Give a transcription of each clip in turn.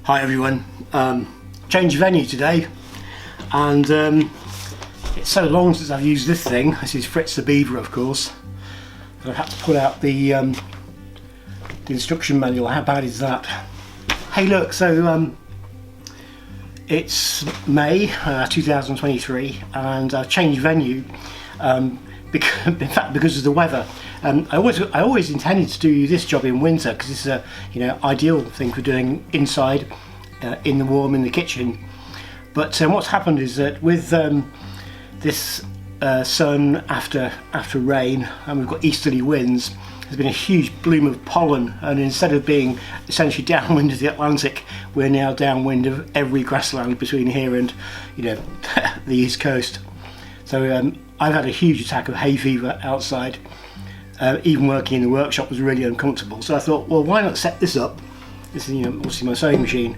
Hi everyone, change of venue today, and it's so long since I've used this thing. This is Fritz the Beaver, of course, and I've had to pull out the instruction manual. How bad is that? Hey look, so it's May 2023 and I've changed venue because of the weather. I always intended to do this job in winter because it's a ideal thing for doing inside in the warm in the kitchen. But what's happened is that with this sun after rain, and we've got easterly winds, there's been a huge bloom of pollen, and instead of being essentially downwind of the Atlantic, we're now downwind of every grassland between here and the east coast. So I've had a huge attack of hay fever outside. Even working in the workshop was really uncomfortable, so I thought, well, why not set this up? This is obviously my sewing machine,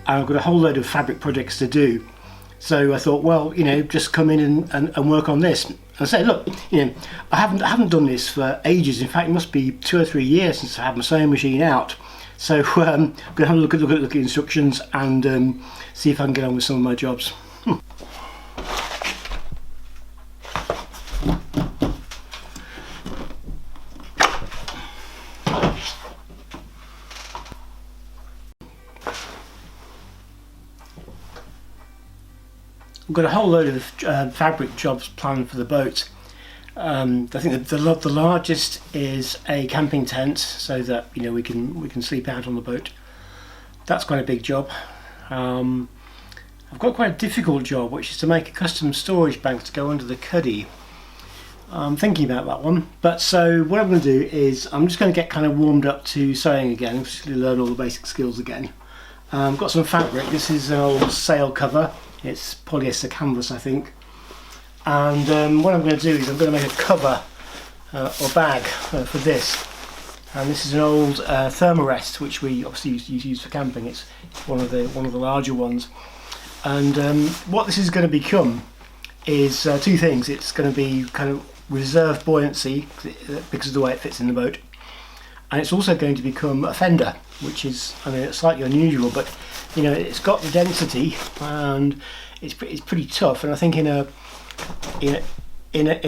and I've got a whole load of fabric projects to do. So I thought, well, just come in and work on this. And I say, look, I haven't done this for ages. In fact, it must be 2 or 3 years since I had my sewing machine out. So I'm going to have a look at the instructions and see if I can get on with some of my jobs. I've got a whole load of fabric jobs planned for the boat. I think the largest is a camping tent, so that we can sleep out on the boat. That's quite a big job. I've got quite a difficult job, which is to make a custom storage bank to go under the cuddy. I'm thinking about that one. But so what I'm going to do is I'm just going to get kind of warmed up to sewing again, just to learn all the basic skills again. I've got some fabric. This is an old sail cover. It's polyester canvas, I think, and what I'm going to do is I'm going to make a cover or bag for this, and this is an old Thermarest, which we obviously use for camping. It's one of the larger ones, and what this is going to become is two things. It's going to be kind of reserve buoyancy because of the way it fits in the boat, and it's also going to become a fender, which is, it's slightly unusual, but it's got the density and it's pretty tough, and I think in a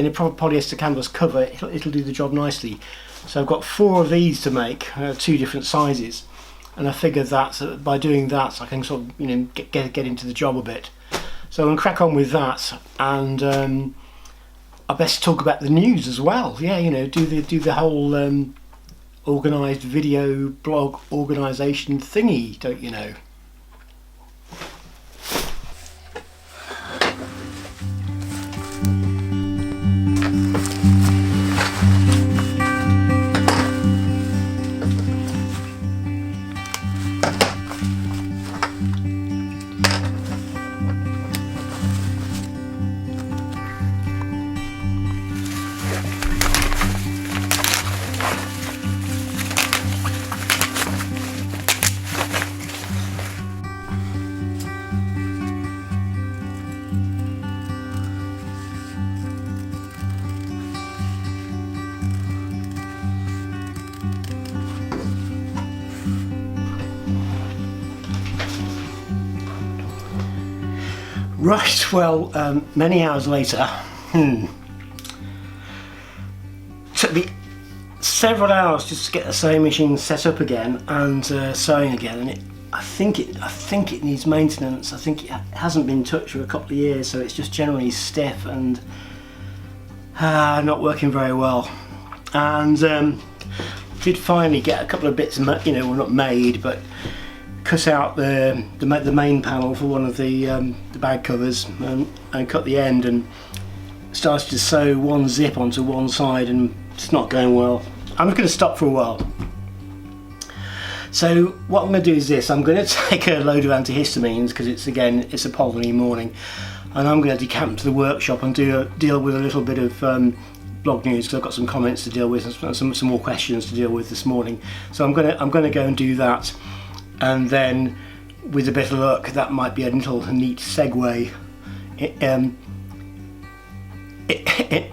proper polyester canvas cover it'll do the job nicely. So I've got 4 of these to make, 2 different sizes, and I figured that by doing that I can sort of get into the job a bit. So I'm going to crack on with that, and I best talk about the news as well. Yeah, do the whole organised video blog organisation thingy, don't you know? Right, well, many hours later, took me several hours just to get the sewing machine set up again and sewing again, and I think it needs maintenance. I think it hasn't been touched for a couple of years, so it's just generally stiff and not working very well. And did finally get a couple of bits, well, not made, but cut out the main panel for one of the bag covers and cut the end, and started to sew one zip onto one side, and it's not going well. I'm just going to stop for a while. So what I'm going to do is this: I'm going to take a load of antihistamines, because it's a polleny morning, and I'm going to decamp to the workshop and deal with a little bit of blog news, because I've got some comments to deal with and some more questions to deal with this morning. So I'm going to go and do that. And then, with a bit of luck, that might be a little neat segue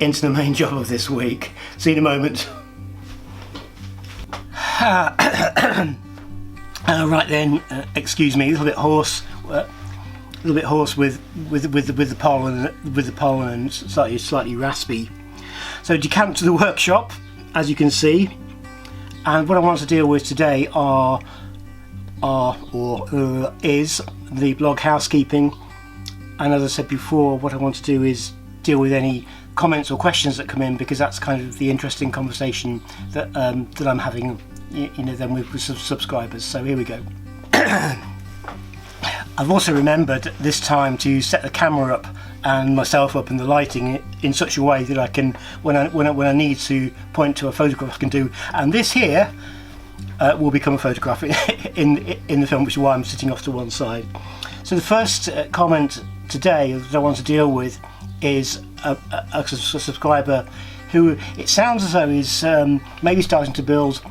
into the main job of this week. See you in a moment. Right then, excuse me, a little bit hoarse. With the pollen and slightly raspy. So decamped to the workshop, as you can see, and what I want to deal with today is the blog housekeeping. And as I said before, what I want to do is deal with any comments or questions that come in, because that's kind of the interesting conversation that that I'm having, then with subscribers. So here we go. I've also remembered this time to set the camera up and myself up and the lighting in such a way that I can, when I need to point to a photograph, I can do. And this here will become a photograph in the film, which is why I'm sitting off to one side. So the first comment today that I want to deal with is a subscriber who, it sounds as though is maybe starting to build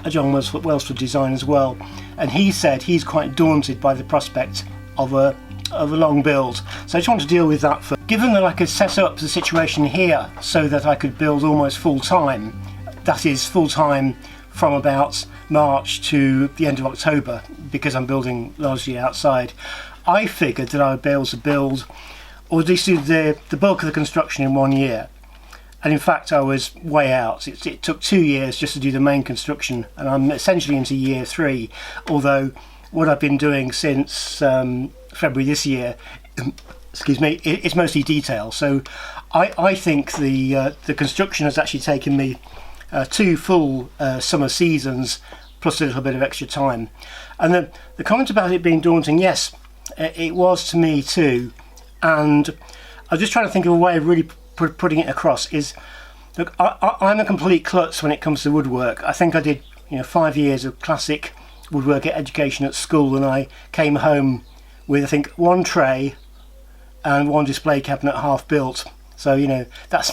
a John Welsford design as well, and he said he's quite daunted by the prospect of a long build. So I just want to deal with that first. Given that I could set up the situation here so that I could build almost full time, that is full time from about March to the end of October, because I'm building largely outside, I figured that I would be able to build, or at least do the bulk of the construction in 1 year. And in fact I was way out. It took 2 years just to do the main construction, and I'm essentially into year 3, although what I've been doing since February this year, excuse me, it's mostly detail. So I think the construction has actually taken me 2 full summer seasons plus a little bit of extra time. And the comment about it being daunting, yes, it was to me too, and I was just trying to think of a way of really putting it across. Is, look, I'm a complete klutz when it comes to woodwork. I think I did 5 years of classic woodwork education at school, and I came home with I think 1 tray and 1 display cabinet half built. So that's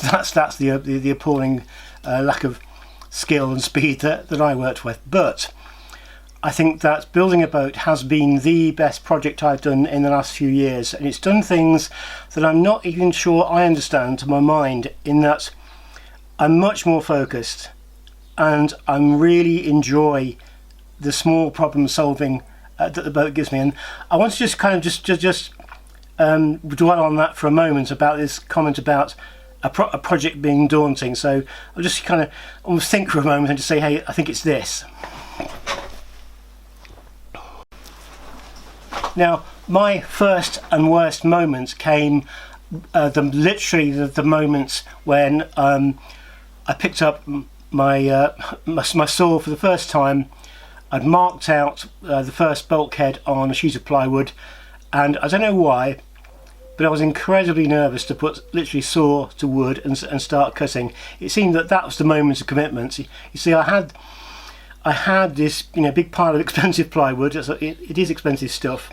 the appalling lack of skill and speed that I worked with. But I think that building a boat has been the best project I've done in the last few years, and it's done things that I'm not even sure I understand to my mind, in that I'm much more focused and I really enjoy the small problem solving that the boat gives me. And I want to just kind of just dwell on that for a moment, about this comment about a project being daunting. So I'll just kind of almost think for a moment and just say, hey, I think it's this. Now, my first and worst moments came literally the moments when I picked up my saw for the first time. I'd marked out the first bulkhead on a sheet of plywood, and I don't know why, but I was incredibly nervous to put literally saw to wood and start cutting. It seemed that was the moment of commitment. You see, I had this big pile of expensive plywood. It is expensive stuff.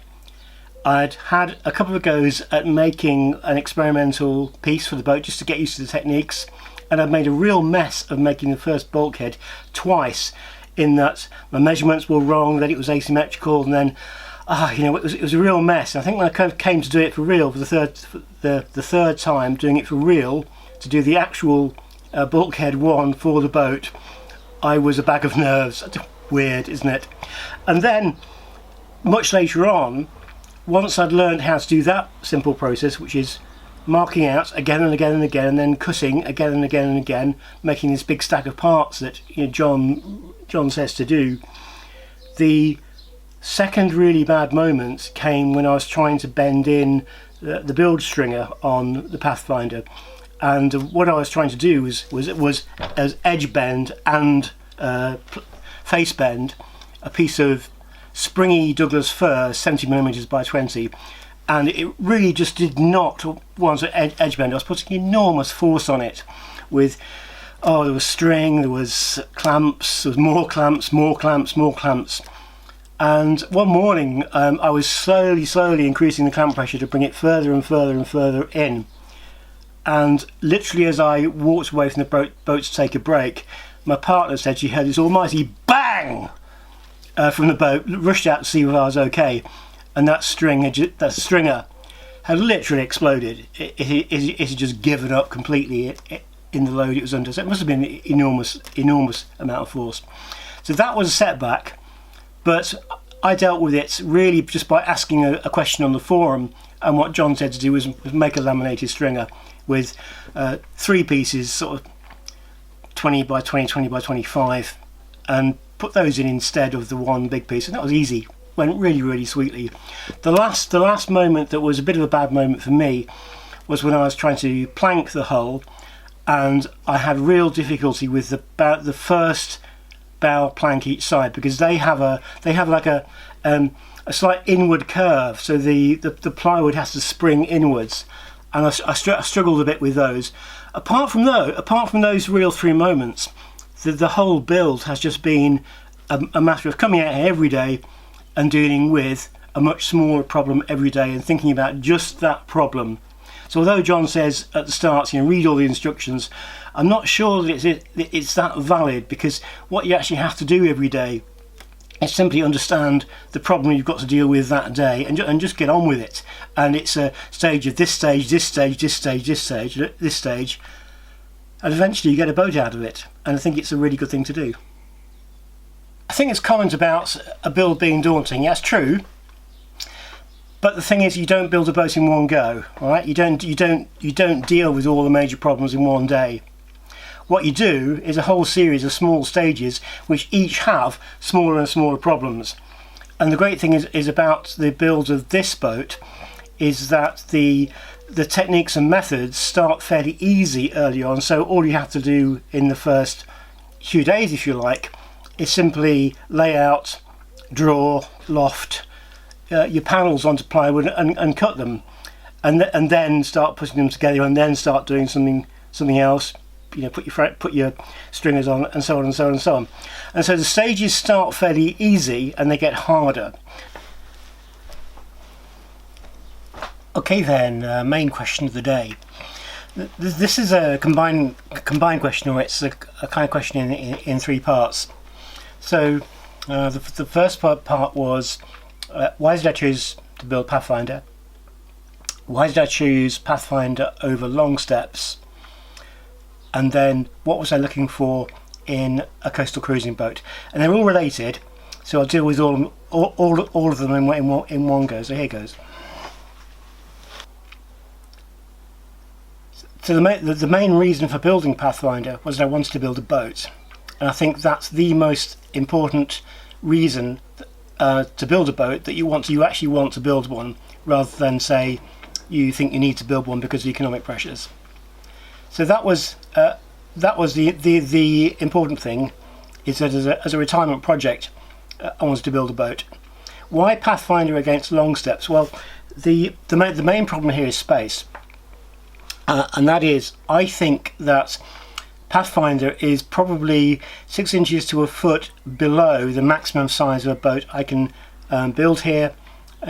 I'd had a couple of goes at making an experimental piece for the boat just to get used to the techniques, and I'd made a real mess of making the first bulkhead twice, in that my measurements were wrong, that it was asymmetrical, and then it was a real mess. And I think when I kind of came to do it for real for the third time, doing it for real, to do the actual bulkhead 1 for the boat, I was a bag of nerves. Weird, isn't it? And then much later on, once I'd learned how to do that simple process, which is marking out again and again and again, and then cutting again and again and again, making this big stack of parts that John says to do, the second really bad moment came when I was trying to bend in the build stringer on the Pathfinder, and what I was trying to do was as edge bend and face bend a piece of springy Douglas fir, 70mm by 20, and it really just did not want to edge bend. I was putting enormous force on it with, there was string, there was clamps, there was more clamps, and one morning I was slowly increasing the clamp pressure to bring it further and further in, and literally as I walked away from the boat to take a break, my partner said she heard this almighty bang from the boat, rushed out to see if I was okay, and that stringer had literally exploded. It had just given up completely in the load it was under. So it must have been an enormous amount of force. So that was a setback, but I dealt with it really just by asking a question on the forum, and what John said to do was make a laminated stringer with 3 pieces, sort of 20 by 20, 20 by 25, and put those in instead of the one big piece, and that was easy. Went really sweetly. The last moment that was a bit of a bad moment for me was when I was trying to plank the hull, and I had real difficulty with the first bow plank each side, because they have like a slight inward curve, so the plywood has to spring inwards, and I struggled a bit with those. Apart from those real 3 moments, the whole build has just been a matter of coming out here every day and dealing with a much smaller problem every day and thinking about just that problem. So although John says at the start, read all the instructions, I'm not sure that it's that valid, because what you actually have to do every day is simply understand the problem you've got to deal with that day and just get on with it. And it's a stage of this stage, this stage, this stage, this stage, this stage, and eventually you get a boat out of it. And I think it's a really good thing to do. I think it's comment about a build being daunting. That's true. But the thing is, you don't build a boat in one go, all right? You don't deal with all the major problems in one day. What you do is a whole series of small stages which each have smaller and smaller problems. And the great thing is about the build of this boat is that the techniques and methods start fairly easy early on, so all you have to do in the first few days, if you like, is simply lay out, draw, loft your panels onto plywood and cut them, and then start putting them together, and then start doing something else. Put your stringers on, and so on and so on and so on. And so the stages start fairly easy and they get harder. Okay then, main question of the day. This is a combined question, or it's a kind of question in 3 parts. So the first part was why did I choose to build Pathfinder? Why did I choose Pathfinder over long steps? And then what was I looking for in a coastal cruising boat? And they're all related, so I'll deal with all of them in one go. So here goes. So the main reason for building Pathfinder was that I wanted to build a boat, and I think that's the most important reason to build a boat, that you actually want to build one, rather than say you think you need to build one because of economic pressures. So that was the important thing, is that as a retirement project, I wanted to build a boat. Why Pathfinder against long steps? Well, the main problem here is space, and that is, I think that Pathfinder is probably 6 inches to a foot below the maximum size of a boat I can build here,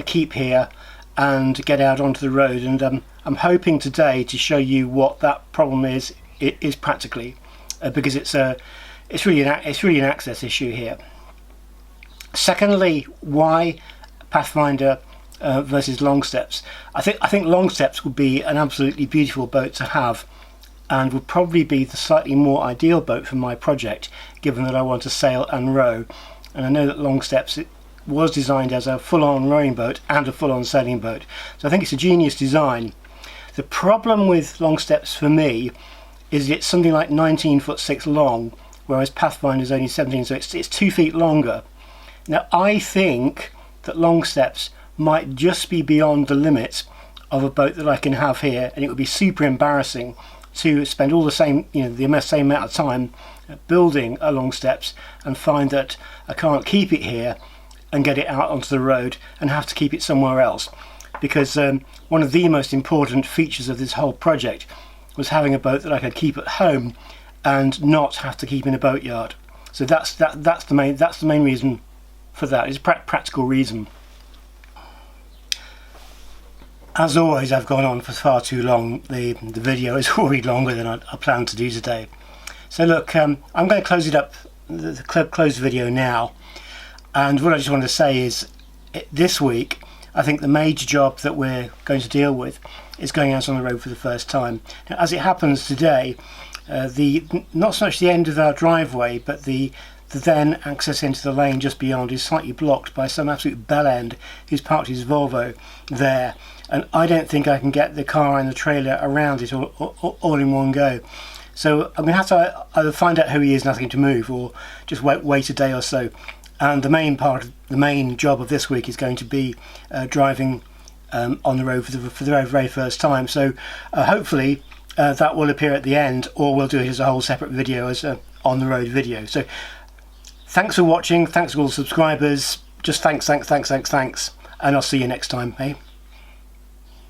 keep here, and get out onto the road. And I'm hoping today to show you what that problem is practically, because it's really an access issue here. Secondly, why Pathfinder versus long steps? I think long steps would be an absolutely beautiful boat to have, and would probably be the slightly more ideal boat for my project, given that I want to sail and row. And I know that long steps was designed as a full-on rowing boat and a full-on sailing boat, so I think it's a genius design. The problem with long steps for me is it's something like 19'6" long, whereas Pathfinder is only 17, so it's 2 feet longer. Now I think that long steps might just be beyond the limit of a boat that I can have here, and it would be super embarrassing to spend all the same amount of time building a long steps and find that I can't keep it here and get it out onto the road and have to keep it somewhere else. Because one of the most important features of this whole project was having a boat that I could keep at home and not have to keep in a boatyard. So that's the main reason for that. It's a practical reason. As always, I've gone on for far too long. The video is already longer than I planned to do today. So look, I'm going to close it up, close the video now. And what I just wanted to say is, this week, I think the major job that we're going to deal with is going out on the road for the first time. Now, as it happens today, not so much the end of our driveway, but the the then access into the lane just beyond is slightly blocked by some absolute bellend who's parked his Volvo there, and I don't think I can get the car and the trailer around it all in one go. So I'm going to have to either find out who he is and ask him to move, or just wait a day or so. And the main job of this week is going to be driving on the road for the very, very first time. So hopefully that will appear at the end, or we'll do it as a whole separate video, as a on the road video. So thanks for watching, thanks to all the subscribers, just thanks, and I'll see you next time, eh?